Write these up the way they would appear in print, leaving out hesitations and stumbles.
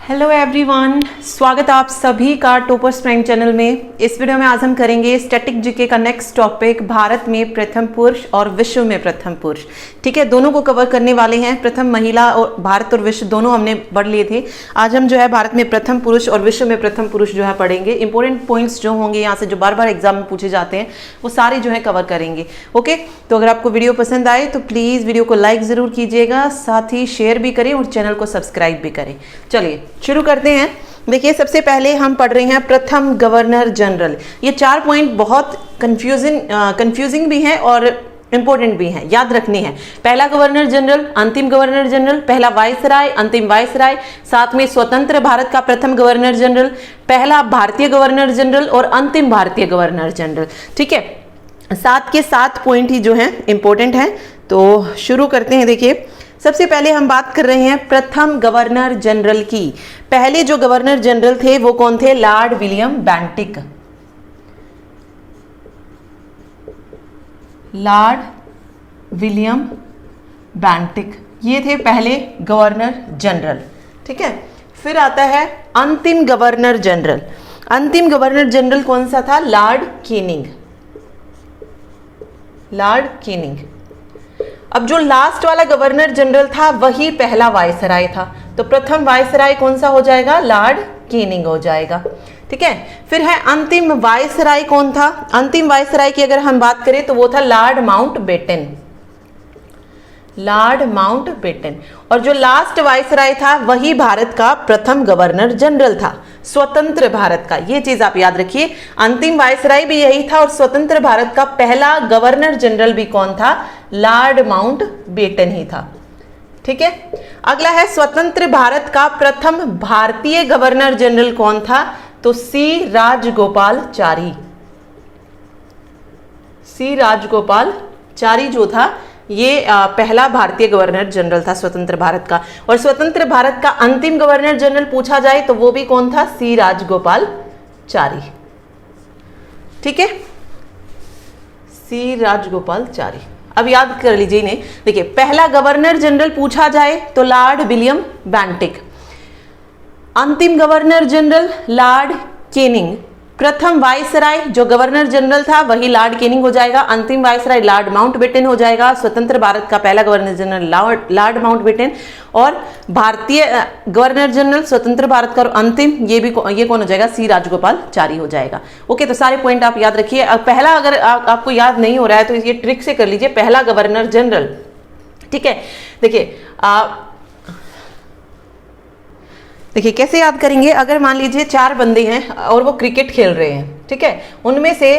Hello everyone, स्वागत है आप सभी का टॉपर्स प्राइम चैनल में। इस वीडियो में आज हम करेंगे स्टैटिक जीके का नेक्स्ट टॉपिक, भारत में प्रथम पुरुष और विश्व में प्रथम पुरुष। ठीक है, दोनों को कवर करने वाले हैं। प्रथम महिला और भारत और विश्व दोनों हमने पढ़ लिए थे। आज हम जो है भारत में प्रथम पुरुष और विश्व में प्रथम पुरुष जो है पढ़ेंगे। इंपॉर्टेंट पॉइंट्स जो होंगे यहाँ से जो बार बार एग्जाम में पूछे जाते हैं वो सारे जो है कवर करेंगे। ओके, तो अगर आपको वीडियो पसंद आए तो प्लीज़ वीडियो को लाइक ज़रूर कीजिएगा, साथ ही शेयर भी करें और चैनल को सब्सक्राइब भी करें। चलिए शुरू करते हैं। देखिए, सबसे पहले हम पढ़ रहे हैं प्रथम गवर्नर जनरल। ये 4 पॉइंट बहुत कंफ्यूजिंग भी हैं और इंपॉर्टेंट भी हैं, याद रखने हैं। पहला गवर्नर जनरल, अंतिम गवर्नर जनरल, पहला वायसराय, अंतिम वायसराय, साथ में स्वतंत्र भारत का प्रथम गवर्नर जनरल, पहला भारतीय गवर्नर जनरल और अंतिम भारतीय गवर्नर जनरल। ठीक है, 7 के 7 पॉइंट ही जो हैं इंपॉर्टेंट हैं। तो शुरू करते हैं। देखिए, सबसे पहले हम बात कर रहे हैं प्रथम गवर्नर जनरल की। पहले जो गवर्नर जनरल थे वो कौन थे? Lord William Bentinck. Lord William Bentinck ये थे पहले गवर्नर जनरल। ठीक है, फिर आता है अंतिम गवर्नर जनरल। अंतिम गवर्नर जनरल कौन सा था? Lord Canning. Lord Canning. अब जो लास्ट वाला गवर्नर जनरल था वही पहला वायसराय था, तो प्रथम वायसराय कौन सा हो जाएगा? लॉर्ड कैनिंग हो जाएगा। ठीक है, फिर है अंतिम वायसराय कौन था? अंतिम वायसराय की अगर हम बात करें तो वो था लॉर्ड माउंटबेटन। Lord Mountbatten. और जो लास्ट वायसराय था वही भारत का प्रथम गवर्नर जनरल था, स्वतंत्र भारत का। ये चीज आप याद रखिए, अंतिम वायसराय भी यही था और स्वतंत्र भारत का पहला गवर्नर जनरल भी कौन था? लॉर्ड माउंटबेटन ही था। ठीक है, अगला है स्वतंत्र भारत का प्रथम भारतीय गवर्नर जनरल कौन था? तो सी राजगोपालचारी। सी राजगोपालचारी जो था ये पहला भारतीय गवर्नर जनरल था स्वतंत्र भारत का। और स्वतंत्र भारत का अंतिम गवर्नर जनरल पूछा जाए तो वो भी कौन था? सी राजगोपालचारी। ठीक है, सी राजगोपालचारी। अब याद कर लीजिए इन्हें। देखिए, पहला गवर्नर जनरल पूछा जाए तो लॉर्ड विलियम बेंटिक, अंतिम गवर्नर जनरल लॉर्ड कैनिंग, प्रथम वायसराय जो गवर्नर जनरल था वही लॉर्ड कैनिंग हो जाएगा, अंतिम वायसराय लॉर्ड माउंटबेटन हो जाएगा, स्वतंत्र भारत का पहला गवर्नर जनरल लॉर्ड माउंटबेटन, और भारतीय गवर्नर जनरल स्वतंत्र भारत का अंतिम ये कौन हो जाएगा? सी राजगोपालचारी हो जाएगा। ओके, तो सारे पॉइंट आप याद रखिए। पहला अगर आपको याद नहीं हो रहा है तो ये ट्रिक से कर लीजिए, पहला गवर्नर जनरल। ठीक है, देखिए कैसे याद करेंगे। अगर मान लीजिए 4 बंदे हैं और वो क्रिकेट खेल रहे हैं, ठीक है, उनमें से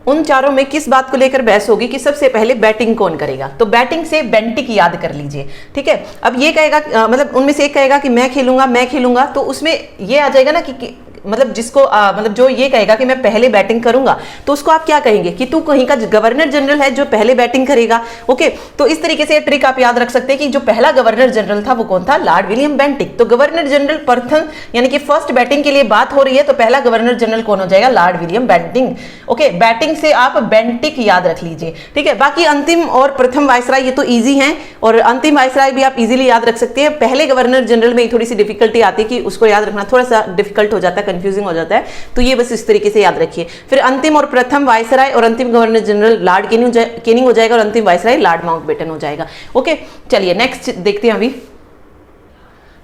उन चारों में किस बात को लेकर बहस होगी कि सबसे पहले बैटिंग कौन करेगा? तो बैटिंग से बेंटिक याद कर लीजिए। ठीक है, अब ये कहेगा, मतलब उनमें से एक कहेगा कि मैं खेलूंगा, तो उसमें ये आ जाएगा ना कि मतलब जिसको मतलब जो ये कहेगा कि मैं पहले बैटिंग करूंगा तो उसको आप क्या कहेंगे कि तू कहीं का गवर्नर जनरल है जो पहले बैटिंग करेगा। ओके, तो इस तरीके से ट्रिक आप याद रख सकते हैं कि जो पहला गवर्नर जनरल था वो कौन था? Lord William Bentinck. तो गवर्नर जनरल प्रथम यानी कि फर्स्ट बैटिंग के लिए बात हो रही है तो पहला गवर्नर जनरल कौन हो जाएगा? Lord William Bentinck. Okay, batting से आप बेंटिक याद रख लीजिए। ठीक है, बाकी अंतिम और प्रथम वायसराय ये तो ईजी हैं और अंतिम वायसराय भी आप इजीली याद रख सकते हैं। पहले गवर्नर जनरल में थोड़ी सी डिफिकल्टी आती है कि उसको याद रखना थोड़ा सा डिफिकल्ट हो जाता है, कंफ्यूजिंग हो जाता है, तो ये बस इस तरीके से याद रखिए। फिर अंतिम और प्रथम वायसराय और अंतिम गवर्नर जनरल लॉर्ड कैनिंग हो जाएगा और अंतिम वायसराय लॉर्ड माउंटबेटन हो जाएगा। ओके, चलिए नेक्स्ट देखते हैं। अभी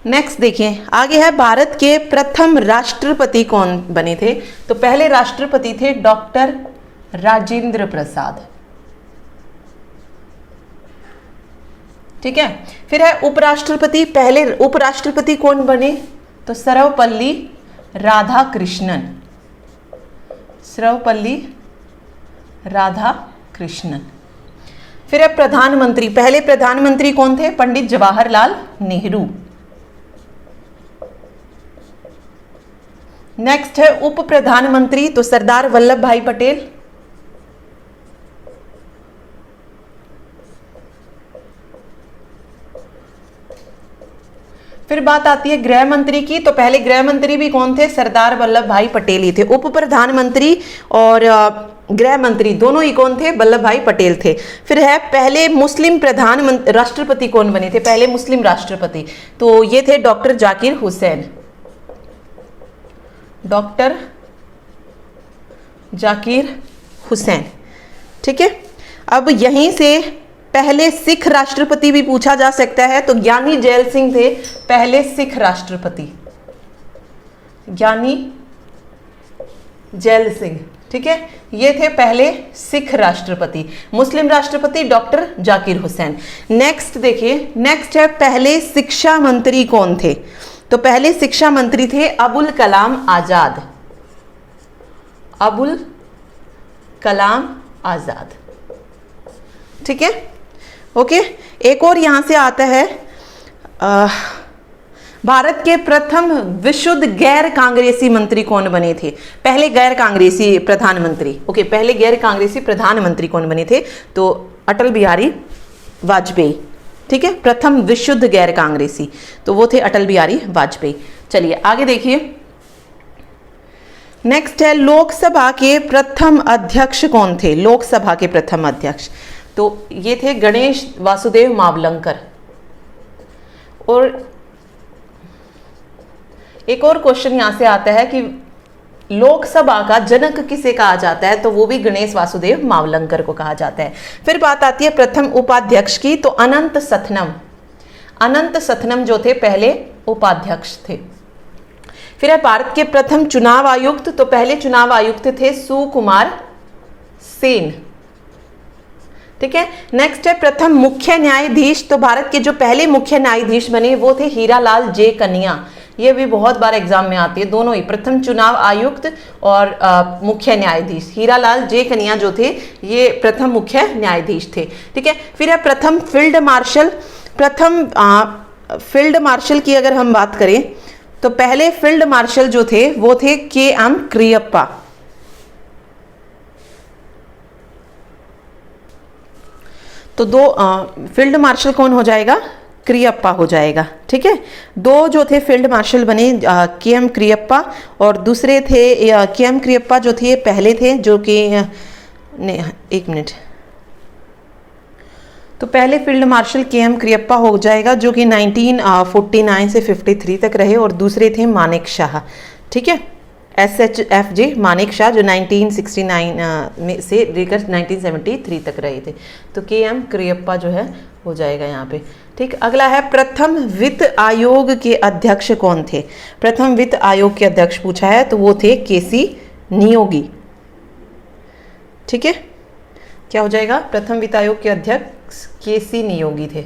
नेक्स्ट देखिए, आगे है भारत के प्रथम राष्ट्रपति कौन बने थे? तो पहले राष्ट्रपति थे डॉक्टर राजेंद्र प्रसाद। ठीक है, फिर है उपराष्ट्रपति। पहले उपराष्ट्रपति कौन बने? तो सर्वपल्ली राधाकृष्णन। सर्वपल्ली राधाकृष्णन। फिर है प्रधानमंत्री। पहले प्रधानमंत्री कौन थे? पंडित जवाहरलाल नेहरू। नेक्स्ट है उप प्रधानमंत्री, तो सरदार वल्लभ भाई पटेल। फिर बात आती है गृह मंत्री की, तो पहले गृह मंत्री भी कौन थे? सरदार वल्लभ भाई पटेल ही थे। उप प्रधानमंत्री और गृह मंत्री, दोनों ही कौन थे? वल्लभ भाई पटेल थे। फिर है पहले मुस्लिम प्रधानमंत्री राष्ट्रपति कौन बने थे? पहले मुस्लिम राष्ट्रपति, तो ये थे डॉक्टर जाकिर हुसैन, डॉक्टर जाकिर हुसैन। ठीक है, अब यहीं से पहले सिख राष्ट्रपति भी पूछा जा सकता है, तो ज्ञानी जैल सिंह थे पहले सिख राष्ट्रपति, ज्ञानी जैल सिंह। ठीक है, ये थे पहले सिख राष्ट्रपति। मुस्लिम राष्ट्रपति डॉक्टर जाकिर हुसैन। नेक्स्ट देखिए, नेक्स्ट है पहले शिक्षा मंत्री कौन थे? तो पहले शिक्षा मंत्री थे अबुल कलाम आजाद, अबुल कलाम आजाद। ठीक है, ओके। एक और यहां से आता है भारत के प्रथम विशुद्ध गैर कांग्रेसी मंत्री कौन बने थे? पहले गैर कांग्रेसी प्रधानमंत्री, ओके, पहले गैर कांग्रेसी प्रधानमंत्री कौन बने थे? तो अटल बिहारी वाजपेयी। ठीक है, प्रथम विशुद्ध गैर कांग्रेसी, तो वो थे अटल बिहारी वाजपेयी। चलिए आगे देखिए, नेक्स्ट है लोकसभा के प्रथम अध्यक्ष कौन थे? लोकसभा के प्रथम अध्यक्ष, तो ये थे गणेश वासुदेव मावलंकर। और एक और क्वेश्चन यहां से आता है कि लोकसभा का जनक किसे कहा जाता है? तो वो भी गणेश वासुदेव मावलंकर को कहा जाता है। फिर बात आती है प्रथम उपाध्यक्ष की, तो अनंत सथनम, अनंत सथनम जो थे पहले उपाध्यक्ष थे। फिर है भारत के प्रथम चुनाव आयुक्त, तो पहले चुनाव आयुक्त थे सुकुमार सेन। ठीक है, नेक्स्ट है प्रथम मुख्य न्यायाधीश, तो भारत के जो पहले मुख्य न्यायाधीश बने वो थे हीरालाल जे कन्या। ये भी बहुत बार एग्जाम में आती है, दोनों ही, प्रथम चुनाव आयुक्त और मुख्य न्यायाधीश। हीरालाल जे कन्या जो थे ये प्रथम मुख्य न्यायाधीश थे। ठीक है, फिर है प्रथम फील्ड मार्शल। प्रथम फील्ड मार्शल की अगर हम बात करें तो पहले फील्ड मार्शल जो थे वो थे के.एम. क्रियप्पा। तो दो फील्ड मार्शल कौन हो जाएगा? क्रियप्पा हो जाएगा। ठीक है, दो जो थे फील्ड मार्शल बने के.एम. क्रियप्पा, और दूसरे थे के.एम. क्रियप्पा जो थे पहले थे, जो कि एक मिनट, तो पहले फील्ड मार्शल के.एम. क्रियप्पा हो जाएगा जो कि 1949 से 53 तक रहे, और दूसरे थे मानेक शाह। ठीक है, SHFJ मानेक शाह जो 1969 में से लेकर 1973 तक रहे थे। तो के.एम. क्रियप्पा जो है हो जाएगा यहाँ पे। ठीक, अगला है प्रथम वित्त आयोग के अध्यक्ष कौन थे? प्रथम वित्त आयोग के अध्यक्ष पूछा है, तो वो थे के.सी. नियोगी। ठीक है, क्या हो जाएगा? प्रथम वित्त आयोग के अध्यक्ष के.सी. नियोगी थे।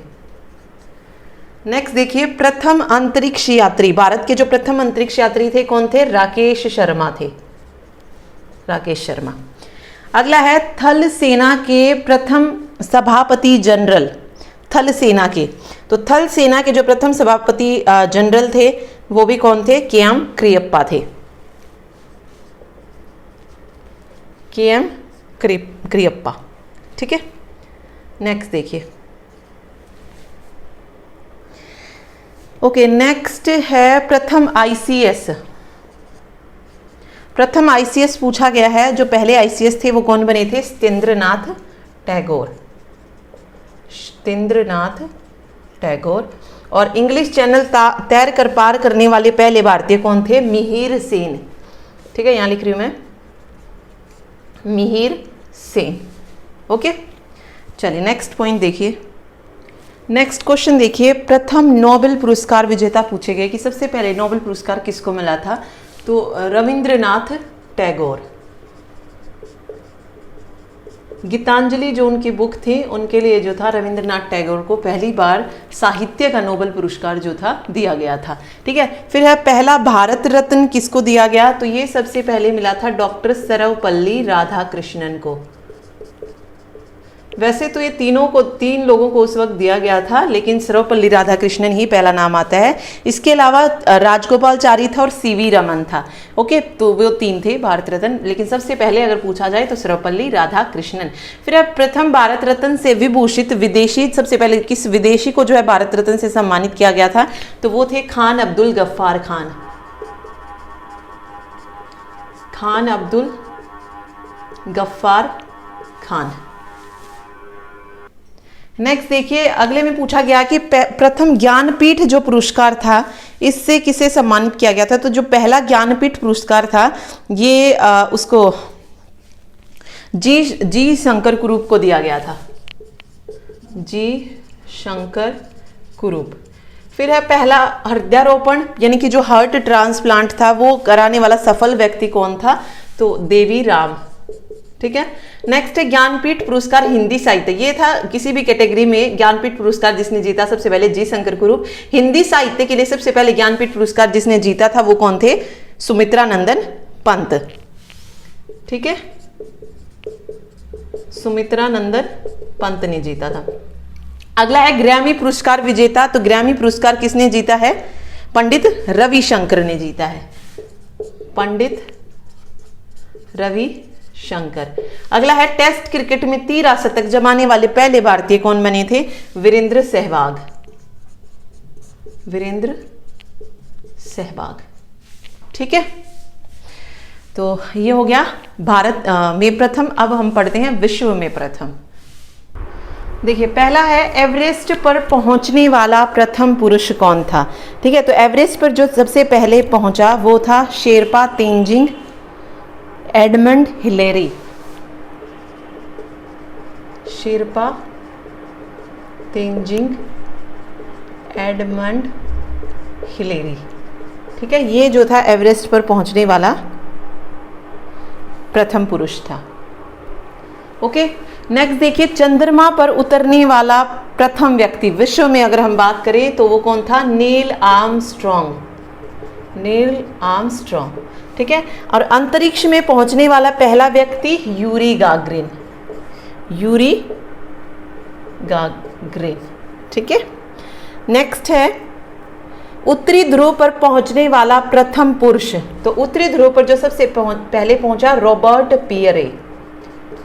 नेक्स्ट देखिए, प्रथम अंतरिक्ष यात्री, भारत के जो प्रथम अंतरिक्ष यात्री थे कौन थे? राकेश शर्मा थे, राकेश शर्मा। अगला है थल सेना के प्रथम सभापति जनरल, थल सेना के, तो थल सेना के जो प्रथम सभापति जनरल थे वो भी कौन थे? के.एम. क्रियप्पा थे, के.एम. क्रियप्पा। ठीक है, नेक्स्ट देखिए, ओके, नेक्स्ट है प्रथम आईसीएस। प्रथम आईसीएस पूछा गया है, जो पहले आईसीएस थे वो कौन बने थे? सत्येंद्रनाथ टैगोर, सत्येंद्रनाथ टैगोर। और इंग्लिश चैनल तैर कर पार करने वाले पहले भारतीय कौन थे? मिहिर सेन। ठीक है, यहां लिख रही हूं मैं, मिहिर सेन। ओके, चलिए नेक्स्ट पॉइंट देखिए, नेक्स्ट क्वेश्चन देखिए, प्रथम नोबेल पुरस्कार विजेता पूछे गए कि सबसे पहले नोबेल पुरस्कार किसको मिला था? तो रविंद्रनाथ टैगोर। गीतांजलि जो उनकी बुक थी उनके लिए जो था रविंद्रनाथ टैगोर को पहली बार साहित्य का नोबेल पुरस्कार जो था दिया गया था। ठीक है, फिर है पहला भारत रत्न किसको दिया गया? तो ये सबसे पहले मिला था डॉक्टर सर्वपल्ली राधाकृष्णन को। वैसे तो ये तीन लोगों को उस वक्त दिया गया था, लेकिन सर्वपल्ली राधाकृष्णन ही पहला नाम आता है। इसके अलावा राजगोपालचारी था और सीवी रमन था। ओके, तो वो तीन थे भारत रत्न, लेकिन सबसे पहले अगर पूछा जाए तो सर्वपल्ली राधाकृष्णन। फिर प्रथम भारत रत्न से विभूषित विदेशी, सबसे पहले किस विदेशी को जो है भारत रत्न से सम्मानित किया गया था? तो वो थे खान अब्दुल गफ्फार खान, खान अब्दुल गफ्फार खान। नेक्स्ट देखिए, अगले में पूछा गया कि प्रथम ज्ञानपीठ जो पुरस्कार था इससे किसे सम्मानित किया गया था। तो जो पहला ज्ञानपीठ पुरस्कार था ये उसको जी शंकर कुरूप को दिया गया था, जी शंकर कुरूप। फिर है पहला हृदयारोपण यानी कि जो हार्ट ट्रांसप्लांट था वो कराने वाला सफल व्यक्ति कौन था, तो देवी राम। ठीक है। नेक्स्ट है ज्ञानपीठ पुरस्कार हिंदी साहित्य, ये था किसी भी कैटेगरी में ज्ञानपीठ पुरस्कार जिसने जीता सबसे पहले जी शंकर कुरूप। हिंदी साहित्य के लिए सबसे पहले ज्ञानपीठ पुरस्कार जिसने जीता था वो कौन थे, सुमित्रा नंदन पंत। ठीक है, सुमित्रा नंदन पंत ने जीता था। अगला है ग्रैमी पुरस्कार विजेता, तो ग्रैमी पुरस्कार किसने जीता है, पंडित रविशंकर ने जीता है, पंडित रविशंकर। अगला है टेस्ट क्रिकेट में 13 शतक जमाने वाले पहले भारतीय कौन बने थे, वीरेंद्र सहवाग, वीरेंद्र सहवाग। ठीक है, तो ये हो गया भारत में प्रथम। अब हम पढ़ते हैं विश्व में प्रथम। देखिए पहला है एवरेस्ट पर पहुंचने वाला प्रथम पुरुष कौन था। ठीक है, तो एवरेस्ट पर जो सबसे पहले पहुंचा वो था Sherpa Tenzing Edmund Hillary, Sherpa Tenzing Edmund Hillary. ठीक है, ये जो था एवरेस्ट पर पहुंचने वाला प्रथम पुरुष था। ओके, नेक्स्ट देखिए चंद्रमा पर उतरने वाला प्रथम व्यक्ति विश्व में अगर हम बात करें तो वो कौन था, नील आर्मस्ट्रॉन्ग, नील आर्मस्ट्रॉन्ग। ठीक है, और अंतरिक्ष में पहुंचने वाला पहला व्यक्ति यूरी गागरिन, यूरी गागरिन। ठीक है, नेक्स्ट है उत्तरी ध्रुव पर पहुंचने वाला प्रथम पुरुष, तो उत्तरी ध्रुव पर जो सबसे पहले पहुंचा रॉबर्ट पियरे।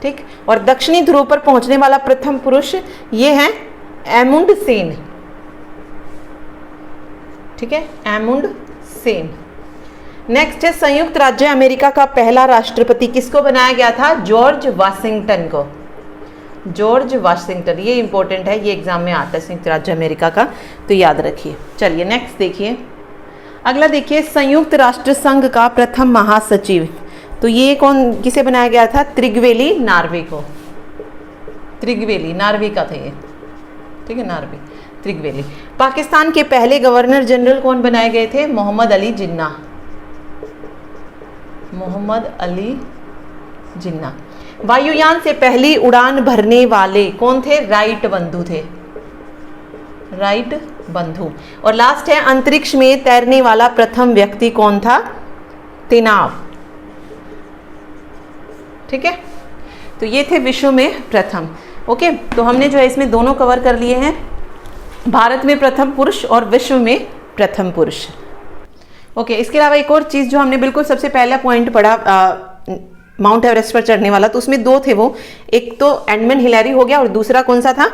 ठीक, और दक्षिणी ध्रुव पर पहुंचने वाला प्रथम पुरुष ये है एमुंड सेन। ठीक है, एमुंड सेन। नेक्स्ट है संयुक्त राज्य अमेरिका का पहला राष्ट्रपति किसको बनाया गया था, जॉर्ज वाशिंगटन को, जॉर्ज वाशिंगटन। ये इंपॉर्टेंट है, ये एग्जाम में आता है संयुक्त राज्य अमेरिका का, तो याद रखिए। चलिए नेक्स्ट देखिए, अगला देखिए संयुक्त राष्ट्र संघ का प्रथम महासचिव, तो ये कौन किसे बनाया गया था, त्रिगवेली नार्वे को, त्रिगवेली नार्वे का थे ये। ठीक है, नार्वे, त्रिगवेली। पाकिस्तान के पहले गवर्नर जनरल कौन बनाए गए थे, मोहम्मद अली जिन्ना, मोहम्मद अली जिन्ना। वायुयान से पहली उड़ान भरने वाले कौन थे, राइट बंधु थे, राइट बंधु। और लास्ट है अंतरिक्ष में तैरने वाला प्रथम व्यक्ति कौन था, तेनाव। ठीक है, तो ये थे विश्व में प्रथम। ओके, तो हमने जो है इसमें दोनों कवर कर लिए हैं, भारत में प्रथम पुरुष और विश्व में प्रथम पुरुष। ओके, इसके अलावा एक और चीज़ जो हमने बिल्कुल सबसे पहला पॉइंट पढ़ा माउंट एवरेस्ट पर चढ़ने वाला, तो उसमें दो थे, वो एक तो एडमंड हिलेरी हो गया और दूसरा कौन सा था,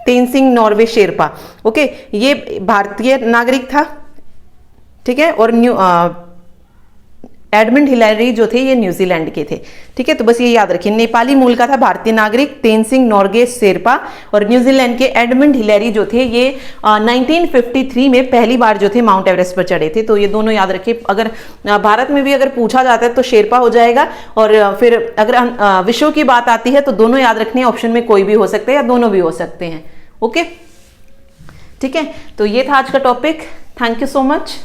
तेनसिंग नॉर्वे शेरपा। ओके, ये भारतीय नागरिक था। ठीक है, और एडमंड हिलेरी जो थे ये न्यूजीलैंड के थे। ठीक है, तो बस ये याद रखिए, नेपाली मूल का था भारतीय नागरिक तेनसिंग नॉर्गे शेरपा, और न्यूजीलैंड के एडमंड हिलेरी जो थे ये 1953 में पहली बार जो थे माउंट एवरेस्ट पर चढ़े थे। तो ये दोनों याद रखिए, अगर भारत में भी अगर पूछा जाता है तो शेरपा हो जाएगा, और फिर अगर विश्व की बात आती है तो दोनों याद रखने, ऑप्शन में कोई भी हो सकते हैं या दोनों भी हो सकते हैं। ओके, ठीक है, तो ये था आज का topic. Thank you so much.